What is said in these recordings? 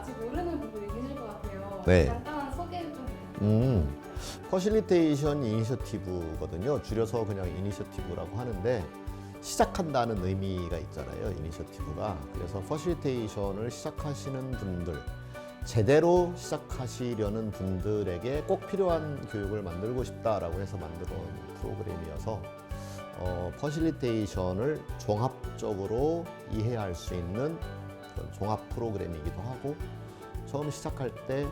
아직 모르는 분들이 계실 것 같아요. 네. 간단한 소개를 좀 부탁드립니다. 퍼실리테이션 이니셔티브거든요. 줄여서 그냥 이니셔티브라고 하는데 시작한다는 의미가 있잖아요. 이니셔티브가. 그래서 퍼실리테이션을 시작하시는 분들, 제대로 시작하시려는 분들에게 꼭 필요한 교육을 만들고 싶다라고 해서 만들어 온 프로그램이어서 퍼실리테이션을 종합적으로 이해할 수 있는 그런 종합 프로그램이기도 하고 처음 시작할 때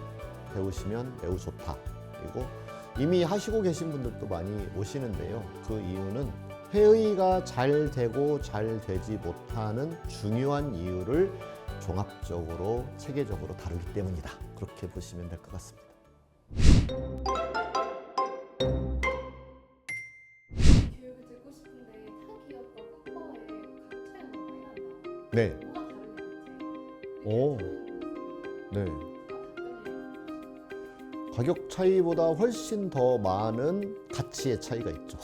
배우시면 매우 좋다. 그리고 이미 하시고 계신 분들도 많이 오시는데요. 그 이유는 회의가 잘 되고 잘 되지 못하는 중요한 이유를 종합적으로 체계적으로 다루기 때문이다. 그렇게 보시면 될 것 같습니다. 교육을 듣고 싶은데 타 기업과 쿠퍼의 각 차이가 너무 많이 난다. 네. 뭐가 다른지 오. 네. 가격 차이보다 훨씬 더 많은 가치의 차이가 있죠.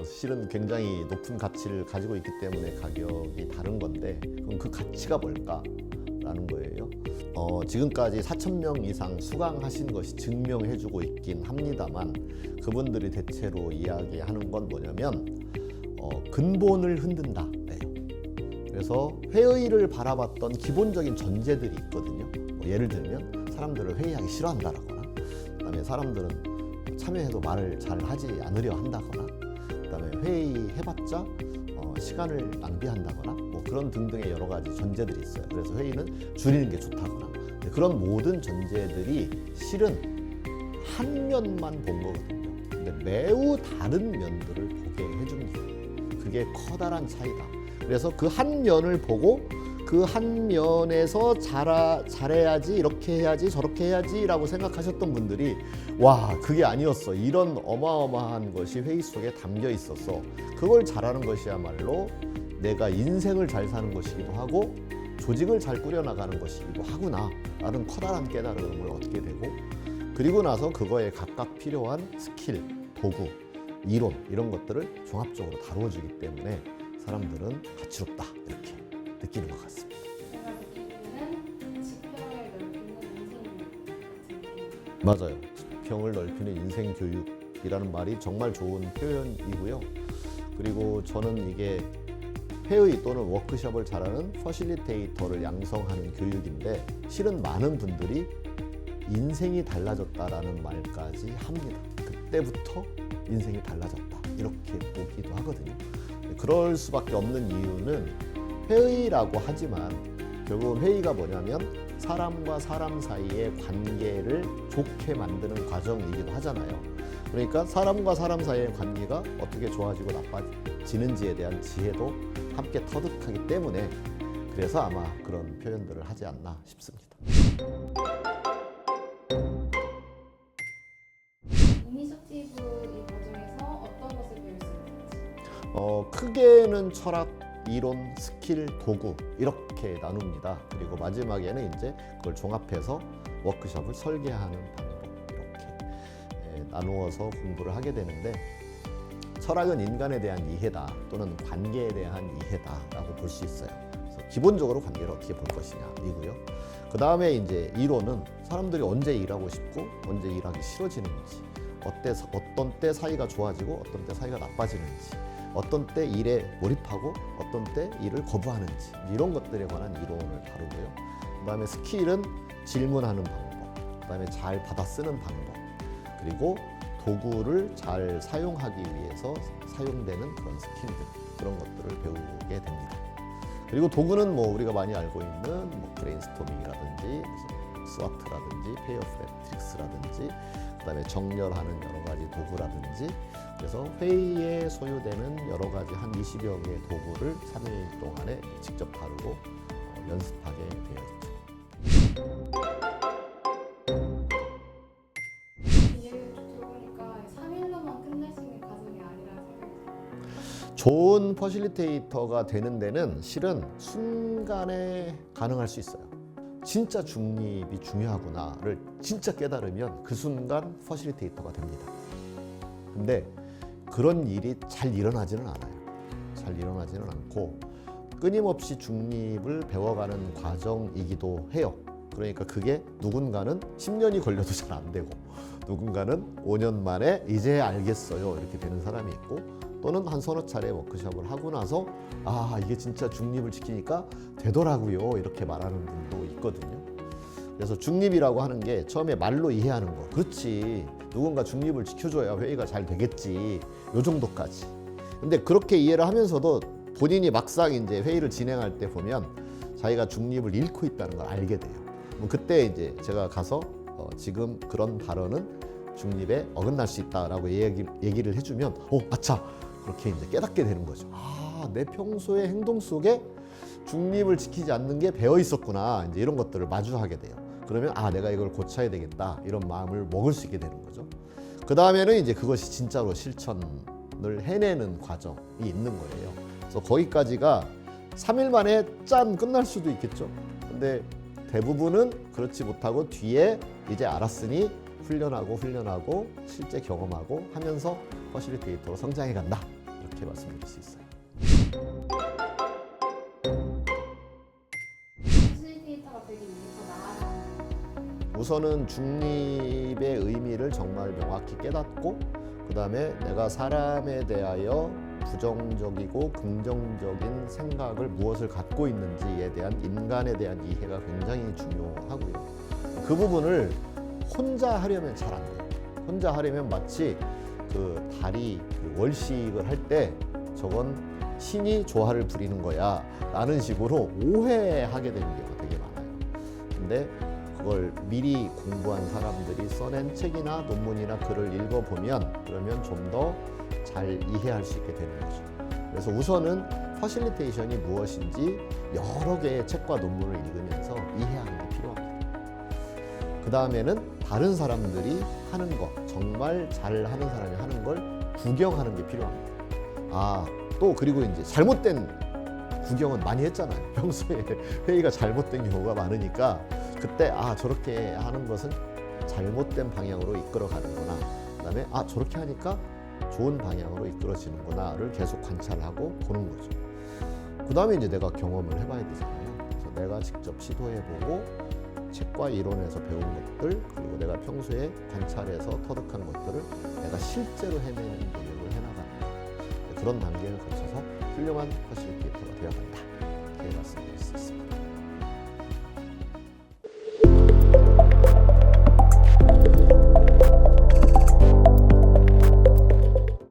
실은 굉장히 높은 가치를 가지고 있기 때문에 가격이 다른 건데 그럼 그 가치가 뭘까라는 거예요. 지금까지 4,000명 이상 수강하신 것이 증명해주고 있긴 합니다만 그분들이 대체로 이야기하는 건 뭐냐면 근본을 흔든다예요. 그래서 회의를 바라봤던 기본적인 전제들이 있거든요. 예를 들면 사람들을 회의하기 싫어한다라거나, 그다음에 사람들은 참여해도 말을 잘 하지 않으려 한다거나, 그다음에 회의해봤자 시간을 낭비한다거나, 뭐 그런 등등의 여러 가지 전제들이 있어요. 그래서 회의는 줄이는 게 좋다거나, 그런 모든 전제들이 실은 한 면만 본 거거든요. 근데 매우 다른 면들을 보게 해줍니다. 그게 커다란 차이다. 그래서 그 한 면을 보고 그 한 면에서 잘해야지, 이렇게 해야지, 저렇게 해야지 라고 생각하셨던 분들이 와, 그게 아니었어. 이런 어마어마한 것이 회의 속에 담겨 있었어. 그걸 잘하는 것이야말로 내가 인생을 잘 사는 것이기도 하고 조직을 잘 꾸려나가는 것이기도 하구나 라는 커다란 깨달음을 얻게 되고, 그리고 나서 그거에 각각 필요한 스킬, 도구, 이론 이런 것들을 종합적으로 다루어주기 때문에 사람들은 가치롭다 이렇게 느끼는 것 같습니다. 제가 느끼기에는 지평을 넓히는 인생 같은 느낌. 맞아요. 지평을 넓히는 인생 교육이라는 말이 정말 좋은 표현이고요. 그리고 저는 이게 회의 또는 워크숍을 잘하는 퍼실리테이터를 양성하는 교육인데 실은 많은 분들이 인생이 달라졌다라는 말까지 합니다. 그때부터 인생이 달라졌다 이렇게 보기도 하거든요. 그럴 수밖에 없는 이유는 회의라고 하지만 결국은 회의가 뭐냐면 사람과 사람 사이의 관계를 좋게 만드는 과정이기도 하잖아요. 그러니까 사람과 사람 사이의 관계가 어떻게 좋아지고 나빠지는지에 대한 지혜도 함께 터득하기 때문에 그래서 아마 그런 표현들을 하지 않나 싶습니다. 이니셔티브 이 과정에서 어떤 것을 배울 수 있는지. 크게는 철학, 이론, 스킬, 도구 이렇게 나눕니다. 그리고 마지막에는 이제 그걸 종합해서 워크숍을 설계하는 방법 이렇게 나누어서 공부를 하게 되는데 철학은 인간에 대한 이해다 또는 관계에 대한 이해다라고 볼 수 있어요. 그래서 기본적으로 관계를 어떻게 볼 것이냐이고요. 그 다음에 이제 이론은 사람들이 언제 일하고 싶고 언제 일하기 싫어지는지, 어떤 때 사이가 좋아지고 어떤 때 사이가 나빠지는지, 어떤 때 일에 몰입하고 어떤 때 일을 거부하는지 이런 것들에 관한 이론을 다루고요. 그 다음에 스킬은 질문하는 방법, 그 다음에 잘 받아 쓰는 방법, 그리고 도구를 잘 사용하기 위해서 사용되는 그런 스킬들, 그런 것들을 배우게 됩니다. 그리고 도구는 뭐 우리가 많이 알고 있는 뭐 브레인스토밍이라든지 무슨 스와트라든지 페어 매트릭스라든지 그다음에 정렬하는 여러 가지 도구라든지, 그래서 회의에 소요되는 여러 가지 한 20여 개의 도구를 3일 동안에 직접 다루고 연습하게 되어 있죠. 얘기를 쭉 들어보니까 3일로만 끝낼 수 있는 과정이 아니라는 생각이 들어요. 좋은 퍼실리테이터가 되는 데는 실은 순간에 가능할 수 있어요. 진짜 중립이 중요하구나를 진짜 깨달으면 그 순간 퍼실리테이터가 됩니다. 근데 그런 일이 잘 일어나지는 않아요. 잘 일어나지는 않고 끊임없이 중립을 배워가는 과정이기도 해요. 그러니까 그게 누군가는 10년이 걸려도 잘 안 되고 누군가는 5년 만에 이제 알겠어요 이렇게 되는 사람이 있고 또는 한 서너 차례 워크숍을 하고 나서 아 이게 진짜 중립을 지키니까 되더라고요 이렇게 말하는 분도 있거든요. 그래서 중립이라고 하는 게 처음에 말로 이해하는 거 그렇지 누군가 중립을 지켜줘야 회의가 잘 되겠지 요 정도까지. 근데 그렇게 이해를 하면서도 본인이 막상 이제 회의를 진행할 때 보면 자기가 중립을 잃고 있다는 걸 알게 돼요. 그때 이제 제가 가서 지금 그런 발언은 중립에 어긋날 수 있다라고 얘기를 해주면 아차 그렇게 이제 깨닫게 되는 거죠. 아, 내 평소의 행동 속에 중립을 지키지 않는 게 배어 있었구나. 이제 이런 것들을 마주하게 돼요. 그러면 아, 내가 이걸 고쳐야 되겠다. 이런 마음을 먹을 수 있게 되는 거죠. 그 다음에는 이제 그것이 진짜로 실천을 해내는 과정이 있는 거예요. 그래서 거기까지가 3일 만에 짠 끝날 수도 있겠죠. 근데 대부분은 그렇지 못하고 뒤에 이제 알았으니 훈련하고 실제 경험하고 하면서 퍼실리테이터로 성장해 간다 이렇게 말씀드릴 수 있어요. 퍼실리테이터가 되기 위해서 나아가는 우선은 중립의 의미를 정말 명확히 깨닫고 그 다음에 내가 사람에 대하여 부정적이고 긍정적인 생각을 무엇을 갖고 있는지에 대한 인간에 대한 이해가 굉장히 중요하고요. 그 부분을 혼자 하려면 잘 안 돼요. 혼자 하려면 마치 그 달이 그 월식을 할 때 저건 신이 조화를 부리는 거야 라는 식으로 오해하게 되는 경우가 되게 많아요. 근데 그걸 미리 공부한 사람들이 써낸 책이나 논문이나 글을 읽어보면 그러면 좀 더 잘 이해할 수 있게 되는 거죠. 그래서 우선은 퍼실리테이션이 무엇인지 여러 개의 책과 논문을 읽으면서 이해하는 게 필요합니다. 그 다음에는 다른 사람들이 하는 거, 정말 잘하는 사람이 하는 걸 구경하는 게 필요합니다. 아, 또 그리고 이제 잘못된 구경은 많이 했잖아요. 평소에 회의가 잘못된 경우가 많으니까 그때 아, 저렇게 하는 것은 잘못된 방향으로 이끌어 가는구나. 그다음에 아, 저렇게 하니까 좋은 방향으로 이끌어지는구나를 계속 관찰하고 보는 거죠. 그 다음에 이제 내가 경험을 해봐야 되잖아요. 그래서 내가 직접 시도해보고 책과 이론에서 배운 것들 그리고 내가 평소에 관찰해서 터득한 것들을 내가 실제로 해내는 노력을 해나가는 그런 단계를 거쳐서 훌륭한 퍼실리테이터가 되어간다. 이렇게 말씀드릴 수 있습니다.